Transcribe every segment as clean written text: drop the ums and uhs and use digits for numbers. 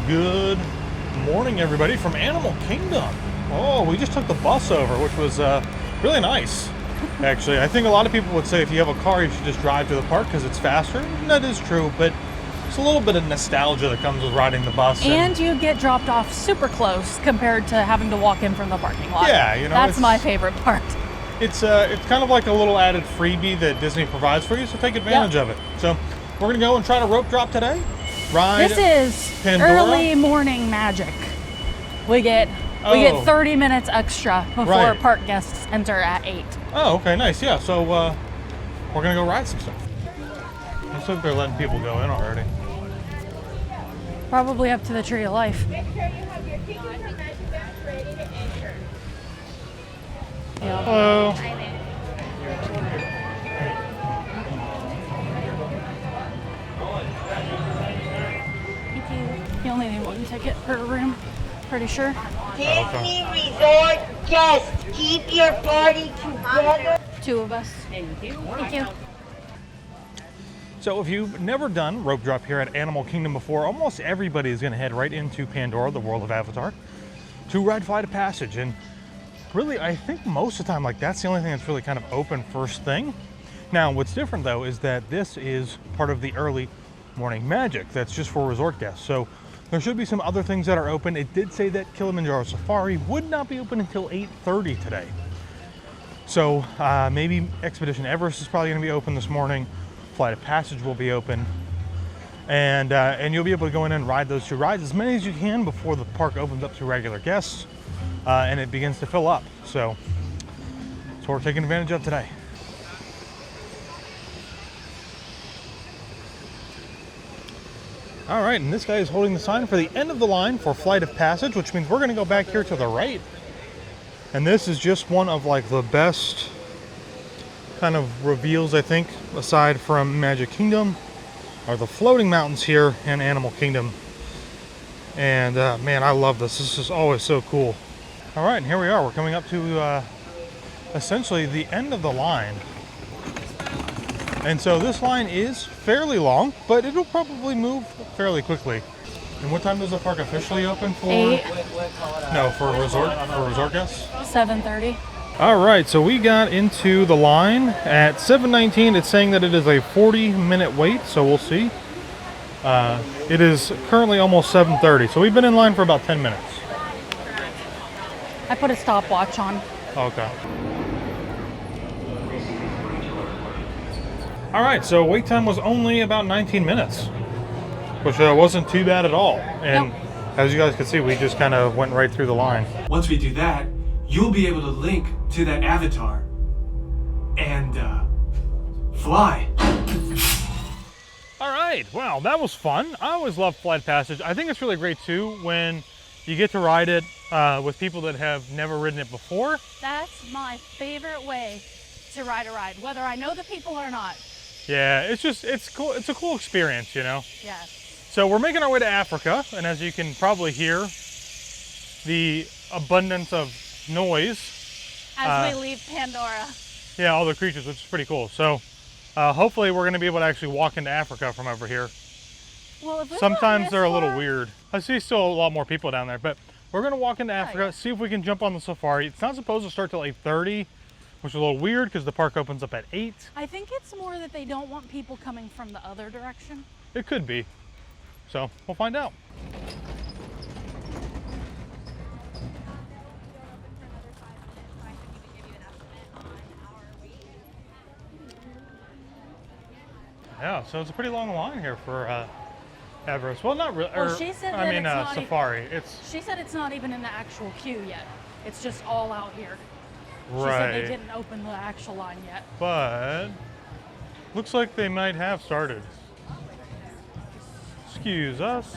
Good morning, everybody, from Animal Kingdom. Oh, we just took the bus over, which was really nice, actually. I think a lot of people would say if you have a car, you should just drive to the park because it's faster. And that is true, but it's a little bit of nostalgia that comes with riding the bus. And you get dropped off super close compared to having to walk in from the parking lot. Yeah, you know, that's my favorite part. It's kind of like a little added freebie that Disney provides for you, so take advantage of it. So we're gonna go and try to rope drop today. Ride this is Pandora. Early morning magic. We get 30 minutes extra before park guests enter at 8. Oh, okay, nice. Yeah, so we're gonna go ride some stuff. Looks like they're letting people go in already. Probably up to the Tree of Life. Make sure you have your tickets and magic bags ready to enter. Yeah. Hello. You only need one ticket per room, pretty sure. Disney Resort guests, keep your party together. 2 of us. Thank you. Thank you. So if you've never done rope drop here at Animal Kingdom before, almost everybody is going to head right into Pandora, the world of Avatar, to ride Flight of Passage. And really, I think most of the time, like, that's the only thing that's really kind of open first thing. Now, what's different though is that this is part of the early morning magic that's just for resort guests. So there should be some other things that are open. It did say that Kilimanjaro Safari would not be open until 8:30 today. So maybe Expedition Everest is probably going to be open this morning. Flight of Passage will be open, and you'll be able to go in and ride those 2 rides, as many as you can before the park opens up to regular guests and it begins to fill up. So that's what we're taking advantage of today. All right, and this guy is holding the sign for the end of the line for Flight of Passage, which means we're going to go back here to the right. And this is just one of like the best kind of reveals, I think, aside from Magic Kingdom, are the floating mountains here in Animal Kingdom. And man, I love this. This is always so cool. All right, and here we are. We're coming up to essentially the end of the line. And so this line is fairly long, but it'll probably move fairly quickly. And what time does the park officially open for? 8. No, for resort guests? 7:30. All right, so we got into the line at 7:19. It's saying that it is a 40-minute wait, so we'll see. It is currently almost 7:30, so we've been in line for about 10 minutes. I put a stopwatch on. Okay. All right, so wait time was only about 19 minutes, which wasn't too bad at all. And as you guys can see, we just kind of went right through the line. Once we do that, you'll be able to link to that avatar and fly. All right, wow, that was fun. I always love Flight Passage. I think it's really great too when you get to ride it with people that have never ridden it before. That's my favorite way to ride a ride, whether I know the people or not. Yeah, it's cool. It's a cool experience, you know? Yes. So we're making our way to Africa, and as you can probably hear, the abundance of noise. As we leave Pandora. Yeah, all the creatures, which is pretty cool. So hopefully we're gonna be able to actually walk into Africa from over here. Well, if Sometimes they're a little weird. I see still a lot more people down there, but we're gonna walk into Africa, see if we can jump on the safari. It's not supposed to start till 8:30, which is a little weird because the park opens up at 8. I think it's more that they don't want people coming from the other direction. It could be. So we'll find out. Yeah, so it's a pretty long line here for Everest. Well, not really. Well, she said that it's not Safari. She said it's not even in the actual queue yet. It's just all out here. Right. She said they didn't open the actual line yet. But looks like they might have started. Excuse us.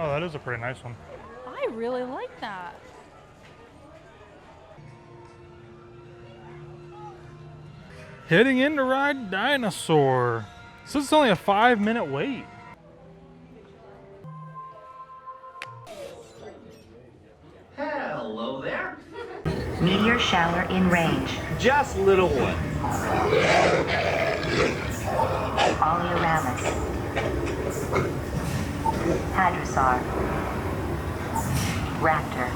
Oh, that is a pretty nice one. I really like that. Heading in to ride Dinosaur. So this is only a 5-minute wait. Hello there. Meteor shower in range. Just little one. Oleoramus. Hadrosaur. Raptor.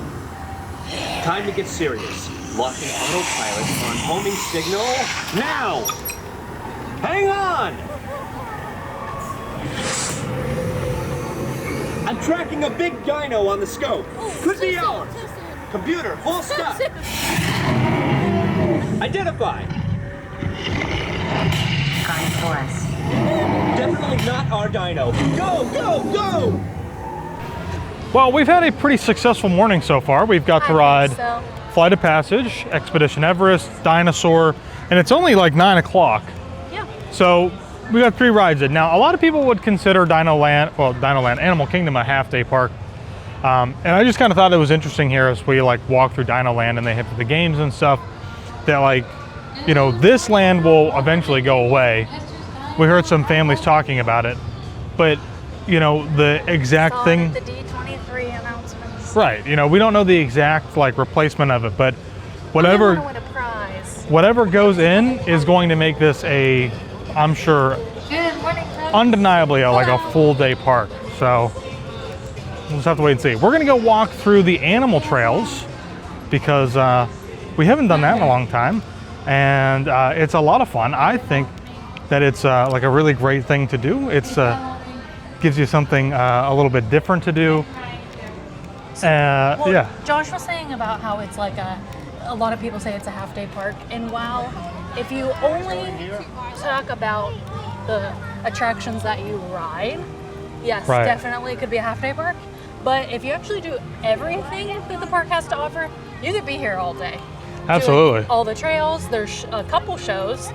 Time to get serious. Locking autopilot on homing signal now. Hang on. I'm tracking a big dino on the scope. Could be ours. Computer, full stop. Identify. Carnotaurus. Definitely not our dino. Go, go, go! Well, we've had a pretty successful morning so far. We've got to ride Flight of Passage, Expedition Everest, Dinosaur, and it's only like 9 o'clock. Yeah. So we got 3 rides in. Now, a lot of people would consider Dino Land, Animal Kingdom a half-day park. And I just kind of thought it was interesting here as we like walk through Dino Land and they hit the games and stuff that like, you know, this land will eventually go away. We heard some families talking about it, but you know, the exact thing. The D23 announcements. Right. You know, we don't know the exact like replacement of it, but whatever, I win a prize. whatever goes in is going to make this a, I'm sure, undeniably like a full day park. So we'll just have to wait and see. We're gonna go walk through the animal trails because we haven't done that in a long time, and it's a lot of fun. I think that it's like a really great thing to do. It's gives you something a little bit different to do. Well, yeah. Josh was saying about how it's like a lot of people say it's a half-day park, and while if you only talk about the attractions that you ride, yes, Right. definitely it could be a half-day park. But if you actually do everything that the park has to offer, you could be here all day. Absolutely. Doing all the trails, there's a couple shows,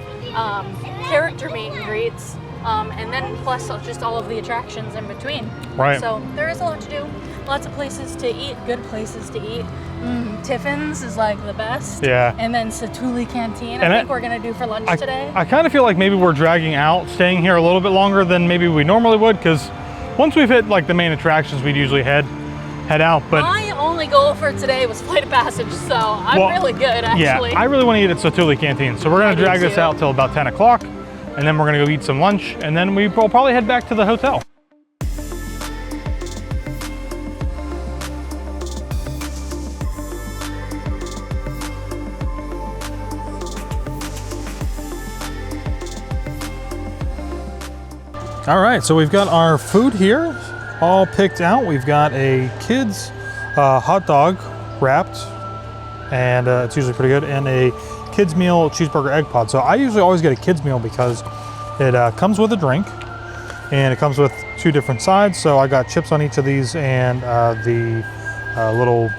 character meet and greets, and then plus just all of the attractions in between. Right. So there is a lot to do. Lots of places to eat, good places to eat. Tiffin's is like the best. Yeah. And then Satuli Canteen, And I think we're gonna do for lunch today. I kind of feel like maybe we're dragging out, staying here a little bit longer than maybe we normally would, because once we've hit like the main attractions, we'd usually head out. But my only goal for today was Flight of Passage, so I'm really good actually. Yeah, I really want to eat at Satuli Canteen, so we're gonna I do drag this too. out till about 10 o'clock, and then we're gonna go eat some lunch, and then we'll probably head back to the hotel. All right, so we've got our food here all picked out. We've got a kid's hot dog wrapped, and it's usually pretty good, and a kid's meal cheeseburger egg pod. So I usually always get a kid's meal because it comes with a drink, and it comes with 2 different sides. So I got chips on each of these, and the little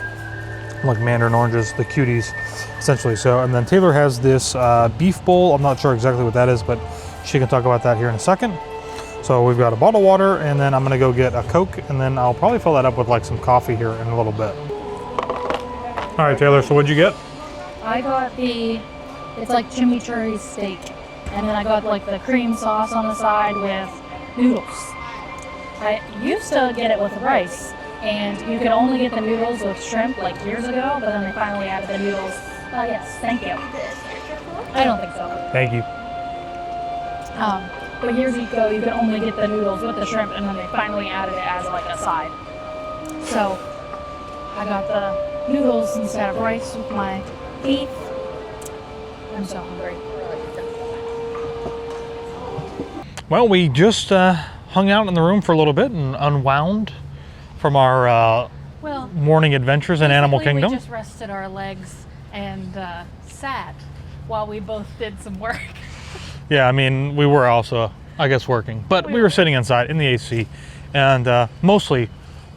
like mandarin oranges, the cuties, essentially. So, and then Taylor has this beef bowl. I'm not sure exactly what that is, but she can talk about that here in a second. So we've got a bottle of water, and then I'm gonna go get a Coke, and then I'll probably fill that up with like some coffee here in a little bit. All right, Taylor, so what'd you get? I got it's like chimichurri steak, and then I got like the cream sauce on the side with noodles. I used to get it with rice, and you could only get the noodles with shrimp like years ago, but then they finally added the noodles. Oh yes, thank you. I don't think so. Thank you. But years ago, you could only get the noodles with the shrimp, and then they finally added it as like a side. So I got the noodles instead of rice with my beef. I'm so hungry. Well, we just hung out in the room for a little bit and unwound from our morning adventures in Animal Kingdom. We just rested our legs and sat while we both did some work. Yeah, I mean, we were also, I guess, working, but we were sitting inside in the AC and mostly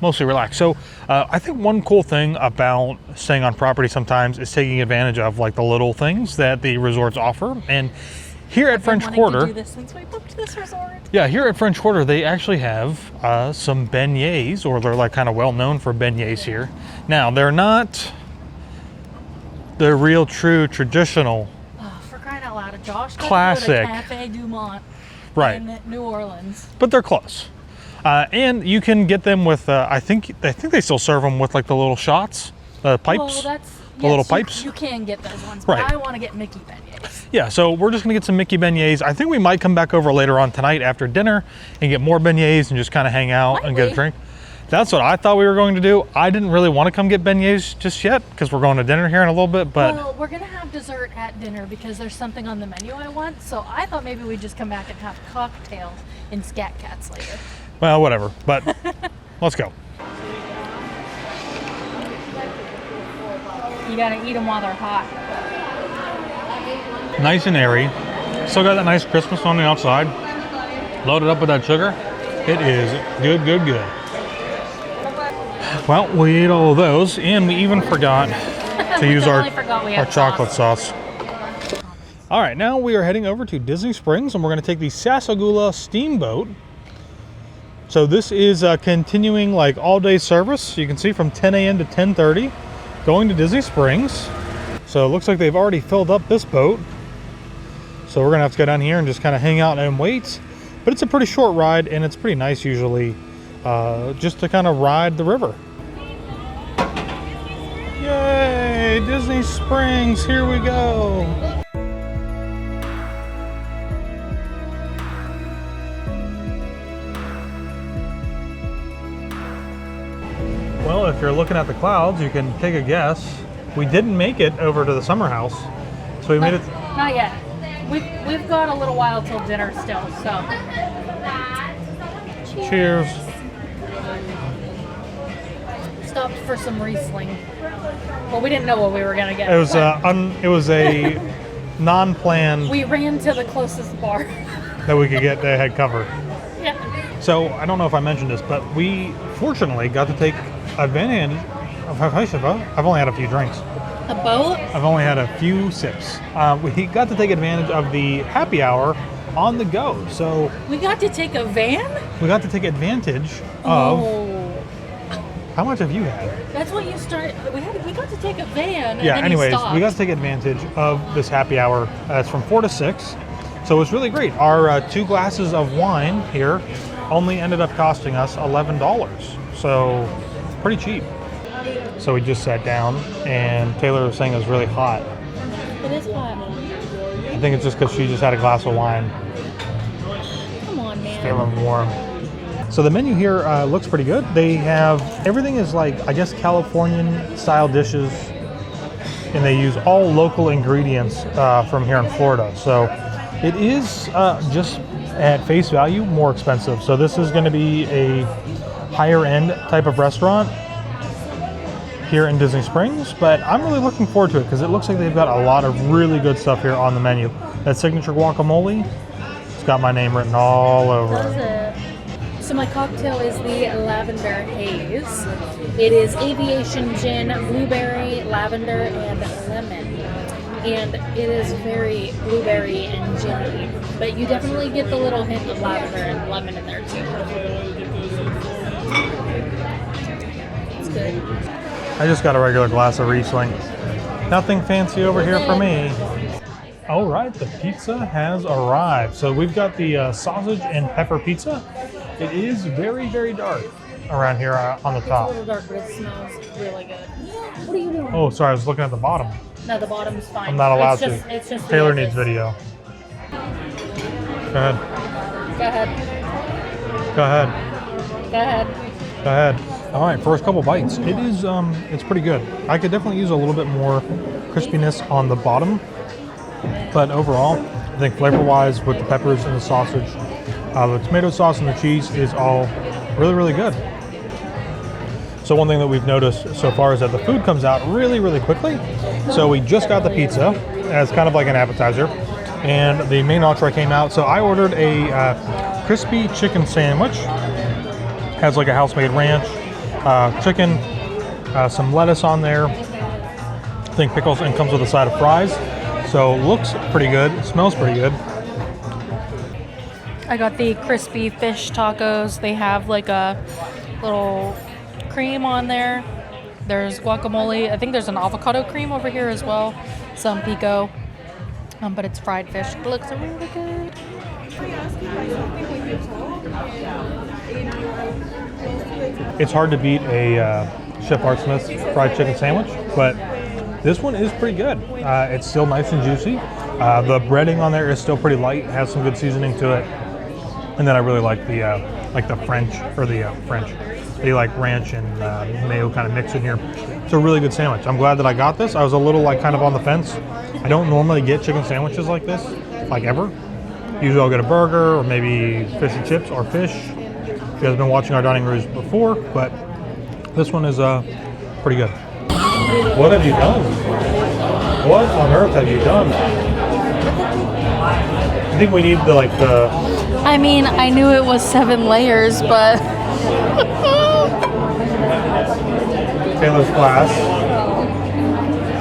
relaxed. So I think one cool thing about staying on property sometimes is taking advantage of like the little things that the resorts offer. And Here at French Quarter, to do this since we booked this resort. yeah, here at French Quarter, they actually have some beignets, or they're like kind of well known for beignets here. Now, they're not the real, true, traditional. Oh, for crying out loud, Josh. Classic. Cafe Du Monde Right. in New Orleans. But they're close. And you can get them with, I think they still serve them with like the little shots, pipes. Well, that's The little pipes? You can get those ones, but Right. I want to get Mickey beignets. Yeah, so we're just gonna get some Mickey beignets. I think we might come back over later on tonight after dinner and get more beignets and just kind of hang out and get a we? drink. That's what I thought we were going to do. I didn't really want to come get beignets just yet because we're going to dinner here in a little bit, but Well, we're going to have dessert at dinner because there's something on the menu I want. So I thought maybe we'd just come back and have cocktails in Scat Cats later. well, whatever. But let's go. You got to eat them while they're hot. Nice and airy. Still got that nice crispness on the outside. Loaded up with that sugar. It is good, good, good. Well, we ate all of those, and we even forgot to use our totally forgot we had chocolate sauce. All right, now we are heading over to Disney Springs, and we're going to take the Sassagoula Steamboat. So this is continuing like all-day service. You can see from 10 a.m. to 10:30, going to Disney Springs. So it looks like they've already filled up this boat. So we're going to have to go down here and just kind of hang out and wait. But it's a pretty short ride, and it's pretty nice usually just to kind of ride the river. Yay! Disney Springs, here we go! Well, if you're looking at the clouds, you can take a guess. We didn't make it over to the summer house, so we made it. Not yet. We've got a little while till dinner still, so. Cheers. Stopped for some Riesling. Well, we didn't know what we were gonna get. It was a non-planned We ran to the closest bar. that we could get that had covered. Yeah. So I don't know if I mentioned this, but we fortunately got to take advantage of. I've only had a few drinks. A boat? I've only had a few sips. We got to take advantage of the happy hour on the go. So We got to take a van? we got to take advantage of. Oh. How much have you had? That's what you started. We got to take a van. And Yeah, then anyways, you stopped. we got to take advantage of this happy hour. It's from 4 to 6. So it was really great. Our 2 glasses of wine here only ended up costing us $11. So pretty cheap. So we just sat down, and Taylor was saying it was really hot. It is hot. I think it's just because she just had a glass of wine. Come on, man. Feeling warm. So the menu here looks pretty good. They have, everything is like, I guess, Californian style dishes, and they use all local ingredients from here in Florida. So it is just at face value more expensive. So this is going to be a higher end type of restaurant here in Disney Springs, but I'm really looking forward to it because it looks like they've got a lot of really good stuff here on the menu. That signature guacamole, it's got my name written all over Does it. it? So my cocktail is the Lavender Haze. It is aviation gin, blueberry, lavender, and lemon. And it is very blueberry and ginny. But you definitely get the little hint of lavender and lemon in there too. It's good. I just got a regular glass of Riesling. Nothing fancy over here for me. All right, the pizza has arrived. So we've got the sausage and pepper pizza. It is very, very dark around here on the It's a top. little dark, but it smells really good. What are you doing? Oh, sorry, I was looking at the bottom. No, the bottom's fine. I'm not allowed It's to. It's just Taylor the needs edges. video. Go ahead. Go ahead. Go ahead. Go ahead. Go ahead. All right, first couple bites. It is, it's pretty good. I could definitely use a little bit more crispiness on the bottom, but overall, I think flavor-wise with the peppers and the sausage, the tomato sauce and the cheese is all really, really good. So one thing that we've noticed so far is that the food comes out really, really quickly. So we just got the pizza as kind of like an appetizer, and the main entree came out. So I ordered a crispy chicken sandwich. Has like a house-made ranch, chicken, some lettuce on there, I think pickles, and comes with a side of fries. So looks pretty good, smells pretty good. I got the crispy fish tacos. They have like a little cream on there. There's guacamole. I think there's an avocado cream over here as well. Some pico. But it's fried fish. It looks really good. It's hard to beat a Chef Art Smith's fried chicken sandwich, but this one is pretty good. It's still nice and juicy. The breading on there is still pretty light. It has some good seasoning to it. And then I really like the French, or the French. They like ranch and mayo kind of mix in here. It's a really good sandwich. I'm glad that I got this. I was a little like kind of on the fence. I don't normally get chicken sandwiches like this, like ever. Usually I'll get a burger or maybe fish and chips or fish. You guys have been watching our dining reviews before, but this one is pretty good. What have you done? What on earth have you done? I think we need the I mean, I knew it was 7 layers, but Taylor's glass,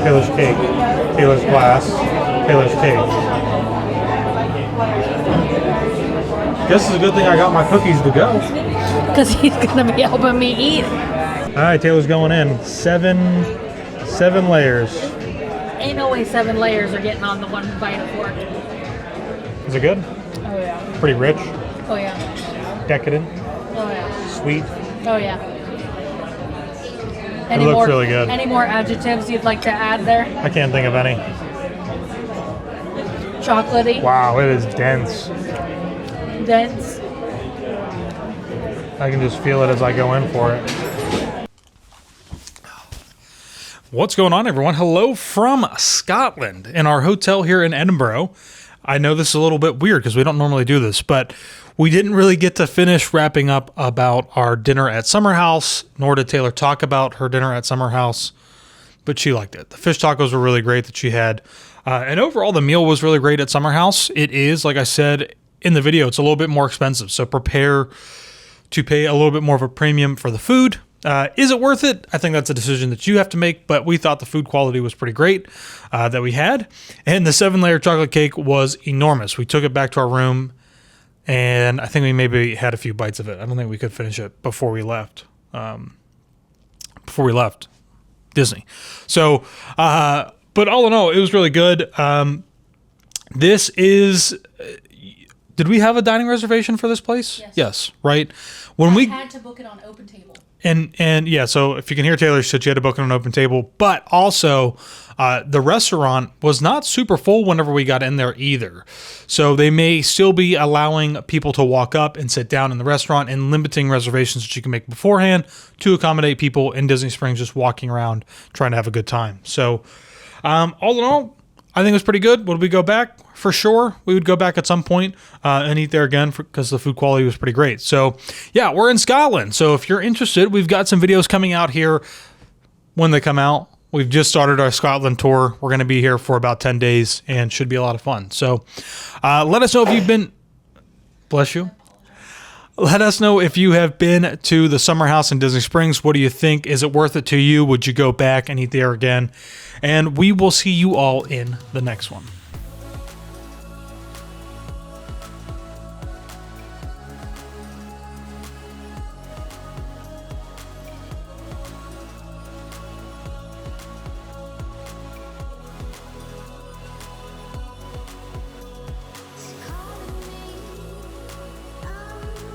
Taylor's cake, Taylor's glass, Taylor's cake. Guess it's a good thing I got my cookies to go. because he's gonna be helping me eat. All right, Taylor's going in. Seven layers. Ain't no way 7 layers are getting on the one bite of fork. Is it good? Oh yeah. Pretty rich, Oh yeah. decadent, Oh yeah. sweet. Oh yeah. It looks really good. Any more adjectives you'd like to add there? I can't think of any. Chocolatey. Wow, it is dense. Dense. I can just feel it as I go in for it. What's going on, everyone? Hello from Scotland in our hotel here in Edinburgh. I know this is a little bit weird because we don't normally do this, but we didn't really get to finish wrapping up about our dinner at Summer House, nor did Taylor talk about her dinner at Summer House, but she liked it. The fish tacos were really great that she had. And overall, the meal was really great at Summer House. It is, like I said in the video, it's a little bit more expensive, so prepare to pay a little bit more of a premium for the food. Is it worth it? I think that's a decision that you have to make, but we thought the food quality was pretty great that we had. And the 7-layer chocolate cake was enormous. We took it back to our room, and I think we maybe had a few bites of it. I don't think we could finish it before we left. Disney. So, but all in all, it was really good. This is... Did we have a dining reservation for this place? Yes, right? When we had to book it on Open Table. And yeah, so if you can hear Taylor, she said she had to book it on an open table, but also the restaurant was not super full whenever we got in there either. So they may still be allowing people to walk up and sit down in the restaurant and limiting reservations that you can make beforehand to accommodate people in Disney Springs just walking around trying to have a good time. So all in all, I think it was pretty good. Would we go back? For sure. We would go back at some point and eat there again because the food quality was pretty great. So yeah, we're in Scotland. So if you're interested, we've got some videos coming out here when they come out. We've just started our Scotland tour. We're going to be here for about 10 days and should be a lot of fun. So let us know if you've been... Bless you. Let us know if you have been to the Summer House in Disney Springs. What do you think? Is it worth it to you? Would you go back and eat there again? And we will see you all in the next one.